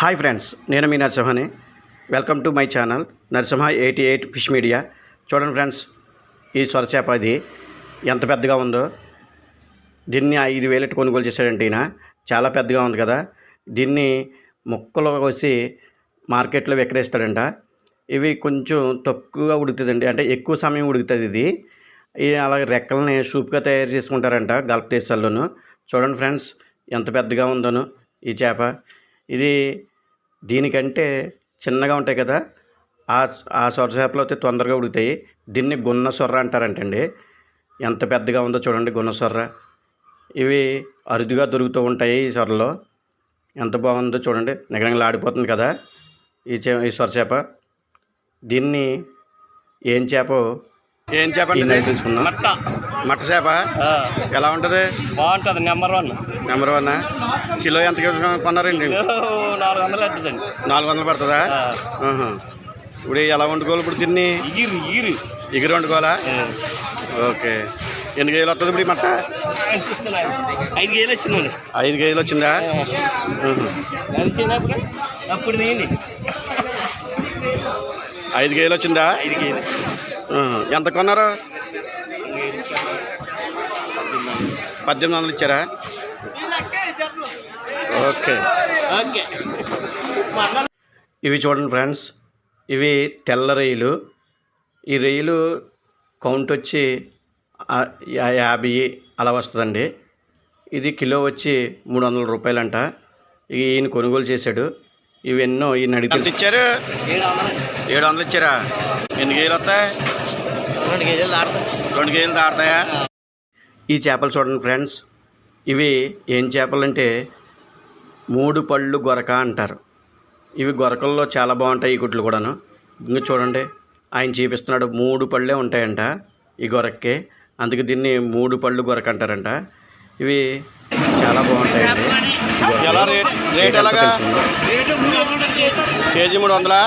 Hi friends, నేను మీ నరసింహని. Welcome to my channel Narasimha 88 fish media. చూడండి ఫ్రెండ్స్, ఈ సొరచేప అది ఎంత పెద్దగా ఉందో. దీన్ని 5,000 కొనుగోలు చేశాడంటే ఈయన. చాలా పెద్దగా ఉంది కదా. దీన్ని ముక్కలు కోసి మార్కెట్లో విక్రయిస్తాడంట. ఇవి కొంచెం తక్కువగా ఉడుకుతుందండి, అంటే ఎక్కువ సమయం ఉడుకుతుంది ఇది. అలాగే రెక్కలని సూప్గా తయారు చేసుకుంటారంట గల్ఫ్ దేశాల్లోనూ. చూడండి ఫ్రెండ్స్, ఎంత పెద్దగా ఉందోను ఈ చేప. ఇది దీనికంటే చిన్నగా ఉంటాయి కదా, ఆ సొర చేపలు అయితే తొందరగా ఉడుకుతాయి. దీన్ని గున్న సొర్ర అంటారంటండి. ఎంత పెద్దగా ఉందో చూడండి గున్న సొర్ర. ఇవి అరుదుగా దొరుకుతూ ఉంటాయి ఈ సొరలో. ఎంత బాగుందో చూడండి, నిగనిగలాడిపోతుంది కదా ఈ సొర చేప. దీన్ని ఏం చేప తెలుసుకుందాం. మట్ట చేప ఎలా ఉంటుంది? బాగుంటుంది. నెంబర్ 1 కిలో ఎంత కొన్నారండి? 400 పడుతుందా? ఇప్పుడు ఎలా వండుకోవాలి? ఇప్పుడు దీన్ని ఎగిరి వండుకోవాలా? ఓకే. ఎన్ని కేజీలు వస్తుంది ఇప్పుడు ఈ మట్ట? 5 కేజీలు వచ్చిందండి. 5 కేజీలు వచ్చిందా? అప్పుడు 5 కేజీలు వచ్చిందా? 5 కేజీలు. ఎంత కొన్నారు? 1800 ఇచ్చారా? ఓకే. ఇవి చూడండి ఫ్రెండ్స్, ఇవి తెల్ల రొయ్యలు. ఈ రొయ్యలు కౌంట్ వచ్చి 50 అలా వస్తుందండి. ఇది కిలో వచ్చి 300 రూపాయలంట. ఈయన కొనుగోలు చేశాడు. ఇవెన్నో ఈయన అడిగి ఎంత ఇచ్చారు? 700 ఇచ్చారా? ఎన్ని కేజీలు వస్తాయి? 2 కేజీలు దాడతాయా? ఈ చేపలు చూడండి ఫ్రెండ్స్, ఇవి ఏం చేపలు అంటే 3 పళ్ళు గొరక అంటారు. ఇవి గొరకల్లో చాలా బాగుంటాయి ఈ గుడ్లు కూడాను. ఇంకా చూడండి, ఆయన చూపిస్తున్నాడు 3 పళ్ళే ఉంటాయంట ఈ గొరక్కి. అందుకే దీన్ని 3 పళ్ళు గొరక అంటారంట. ఇవి చాలా బాగుంటాయండి. ఎలా రేట్ ఎలాగా? కేజీ 300.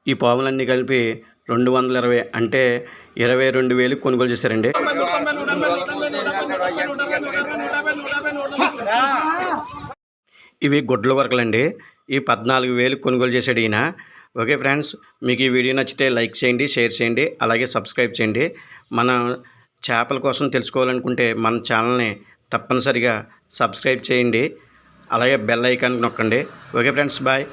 ఈ పాములన్నీ కలిపి 220, అంటే 22,000 కొనుగోలు చేశారండి. ఇవి గుడ్ల వరకలండి. ఈ 14,000 కొనుగోలు చేశాడు ఈయన. ఓకే ఫ్రెండ్స్, మీకు ఈ వీడియో నచ్చితే లైక్ చేయండి, షేర్ చేయండి, అలాగే సబ్స్క్రైబ్ చేయండి. మన చేపల కోసం తెలుసుకోవాలనుకుంటే మన ఛానల్ని తప్పనిసరిగా సబ్స్క్రైబ్ చేయండి, అలాగే బెల్ ఐకాన్ నొక్కండి. Okay friends, bye.